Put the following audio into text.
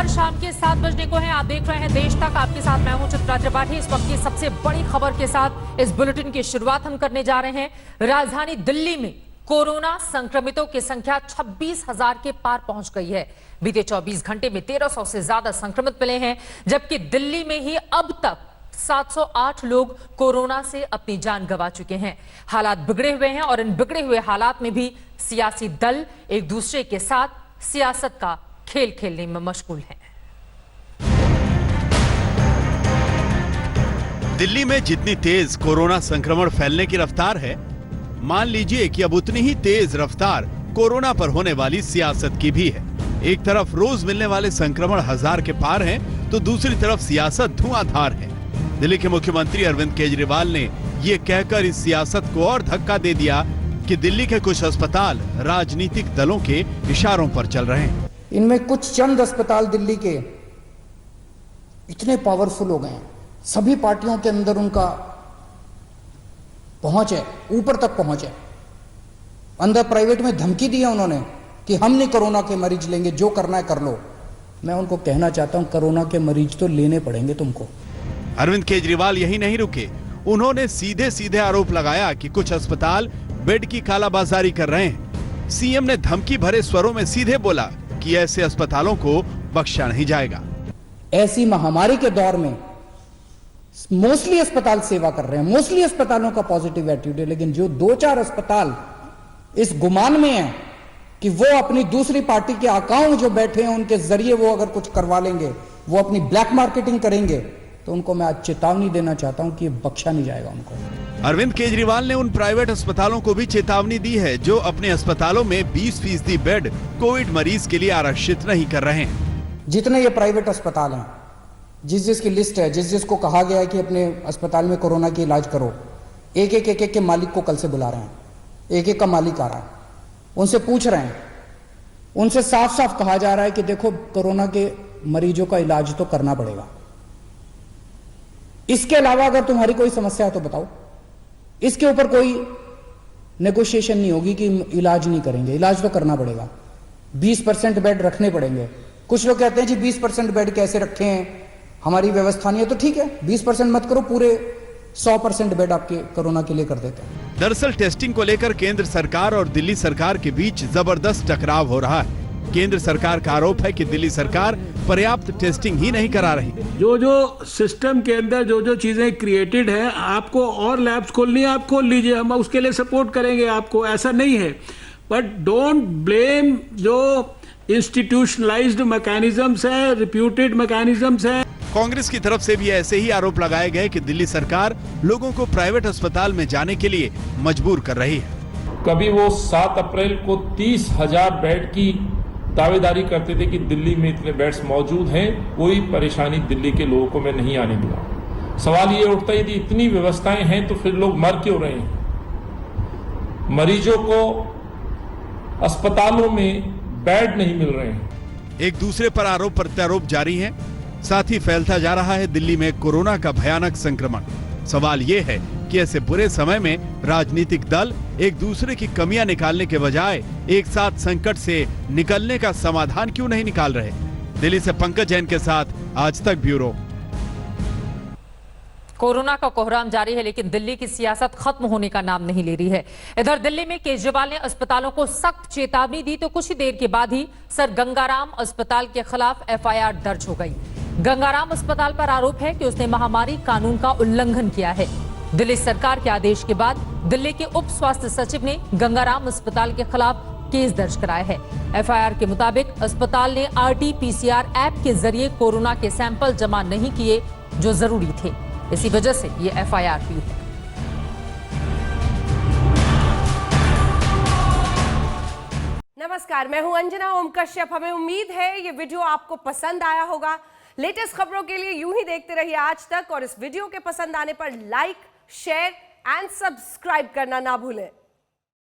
नमस्कार, शाम के 7 बजने को है। आप देख रहे हैं देश तक। आपके साथ मैं हूं चित्रा त्रिपाठी। इस वक्त की सबसे बड़ी खबर के साथ इस बुलेटिन की शुरुआत हम करने जा रहे हैं। राजधानी दिल्ली में कोरोना संक्रमितों की संख्या 26,000 के पार पहुंच गई है। बीते 24 घंटे में 1300 से ज्यादा संक्रमित मिले हैं, जबकि दिल्ली में ही अब तक 708 लोग कोरोना से अपनी जान गंवा चुके हैं। हालात बिगड़े हुए हैं और इन बिगड़े हुए हालात में भी सियासी दल एक दूसरे के साथ सियासत का खेल खेलने में मशगूल हैं। दिल्ली में जितनी तेज कोरोना संक्रमण फैलने की रफ्तार है, मान लीजिए कि अब उतनी ही तेज रफ्तार कोरोना पर होने वाली सियासत की भी है। एक तरफ रोज मिलने वाले संक्रमण 1000 के पार हैं, तो दूसरी तरफ सियासत धुआंधार है। दिल्ली के मुख्यमंत्री अरविंद केजरीवाल ने ये कहकर इस सियासत को और धक्का दे दिया कि दिल्ली के कुछ अस्पताल राजनीतिक दलों के इशारों पर चल रहे हैं। इनमें कुछ चंद अस्पताल दिल्ली के इतने पावरफुल हो गए हैं, सभी पार्टियों के अंदर उनका पहुंच है, ऊपर तक पहुंच है। अंदर प्राइवेट में धमकी दी है उन्होंने कि हम नहीं कोरोना के मरीज लेंगे, जो करना है कर लो। मैं उनको कहना चाहता हूं, कोरोना के मरीज तो लेने पड़ेंगे तुमको। अरविंद केजरीवाल यही नहीं रुके, उन्होंने सीधे सीधे आरोप लगाया कि कुछ अस्पताल बेड की कालाबाजारी कर रहे हैं। सीएम ने धमकी भरे स्वरों में सीधे बोला कि ऐसे अस्पतालों को बख्शा नहीं जाएगा। ऐसी महामारी के दौर में मोस्टली अस्पताल सेवा कर रहे हैं, मोस्टली अस्पतालों का पॉजिटिव एटीट्यूड है, लेकिन जो 2-4 अस्पताल इस गुमान में है कि वो अपनी दूसरी पार्टी के अकाउंट जो बैठे हैं उनके जरिए वो अगर कुछ करवा लेंगे, वो अपनी ब्लैक मार्केटिंग करेंगे, तो उनको मैं आज चेतावनी देना चाहता हूं कि बख्शा नहीं जाएगा उनको। अरविंद केजरीवाल ने उन प्राइवेट अस्पतालों को भी चेतावनी दी है जो अपने अस्पतालों में 20% बेड कोविड मरीज के लिए आरक्षित नहीं कर रहे हैं। जितने ये प्राइवेट अस्पताल हैं, जिस जिसकी लिस्ट है, जिस जिसको कहा गया है कि अपने अस्पताल में कोरोना की इलाज करो, एक एक के मालिक को कल से बुला रहे हैं। एक का मालिक आ रहा है, उनसे पूछ रहे हैं, उनसे साफ साफ कहा जा रहा है कि देखो कोरोना के मरीजों का इलाज तो करना पड़ेगा। इसके अलावा अगर तुम्हारी कोई समस्या है तो बताओ। इसके ऊपर कोई नेगोशिएशन नहीं होगी कि इलाज नहीं करेंगे, इलाज तो करना पड़ेगा। 20% बेड रखने पड़ेंगे। कुछ लोग कहते हैं जी 20% बेड कैसे रखे हैं, हमारी व्यवस्था नहीं है, तो ठीक है 20% मत करो, पूरे 100% बेड आपके कोरोना के लिए कर देते हैं। दरअसल टेस्टिंग को लेकर केंद्र सरकार और दिल्ली सरकार के बीच जबरदस्त टकराव हो रहा है। केंद्र सरकार का आरोप है कि दिल्ली सरकार पर्याप्त टेस्टिंग ही नहीं करा रही। जो सिस्टम के अंदर जो चीजें क्रिएटेड है, आपको और लैब्स खोलनी है, आप खोल लीजिए, हम उसके लिए सपोर्ट करेंगे आपको, ऐसा नहीं है। बट डोंट ब्लेम जो इंस्टीट्यूशनलाइज्ड मैकेनिज्म्स है, रिप्यूटेड मैकेनिज्म्स है। कांग्रेस की तरफ से भी ऐसे ही आरोप लगाए गए कि दिल्ली सरकार लोगों को प्राइवेट अस्पताल में जाने के लिए मजबूर कर रही है। कभी वो 7 अप्रैल को 30,000 बेड की दावेदारी करते थे कि दिल्ली में इतने बेड्स मौजूद हैं, कोई परेशानी दिल्ली के लोगों को मैं नहीं आने दूंगा। सवाल ये उठता है कि इतनी व्यवस्थाएं हैं तो फिर लोग मर क्यों रहे हैं? मरीजों को अस्पतालों में बेड नहीं मिल रहे हैं। एक दूसरे पर आरोप प्रत्यारोप जारी है, साथ ही फैलता जा रहा है दिल्ली में कोरोना का भयानक संक्रमण। सवाल ये है कि ऐसे बुरे समय में राजनीतिक दल एक दूसरे की कमियां निकालने के बजाय एक साथ संकट से निकलने का समाधान क्यों नहीं निकाल रहे? दिल्ली से पंकज जैन के साथ आज तक ब्यूरो। कोरोना का कोहराम जारी है, लेकिन दिल्ली की सियासत खत्म होने का नाम नहीं ले रही है। इधर दिल्ली में केजरीवाल ने अस्पतालों को सख्त चेतावनी दी तो कुछ ही देर के बाद ही सर गंगाराम अस्पताल के खिलाफ एफआईआर दर्ज हो गई। गंगाराम अस्पताल पर आरोप है कि उसने महामारी कानून का उल्लंघन किया है। दिल्ली सरकार के आदेश के बाद दिल्ली के उप स्वास्थ्य सचिव ने गंगाराम अस्पताल के खिलाफ केस दर्ज कराया है। एफआईआर के मुताबिक अस्पताल ने RT-PCR ऐप के जरिए कोरोना के सैंपल जमा नहीं किए जो जरूरी थे, इसी वजह से ये एफआईआर हुई है। नमस्कार, मैं हूं अंजना ओम कश्यप। हमें उम्मीद है ये वीडियो आपको पसंद आया होगा। लेटेस्ट खबरों के लिए यूं ही देखते रहिए आज तक, और इस वीडियो के पसंद आने पर लाइक, शेयर एंड सब्सक्राइब करना ना भूलें।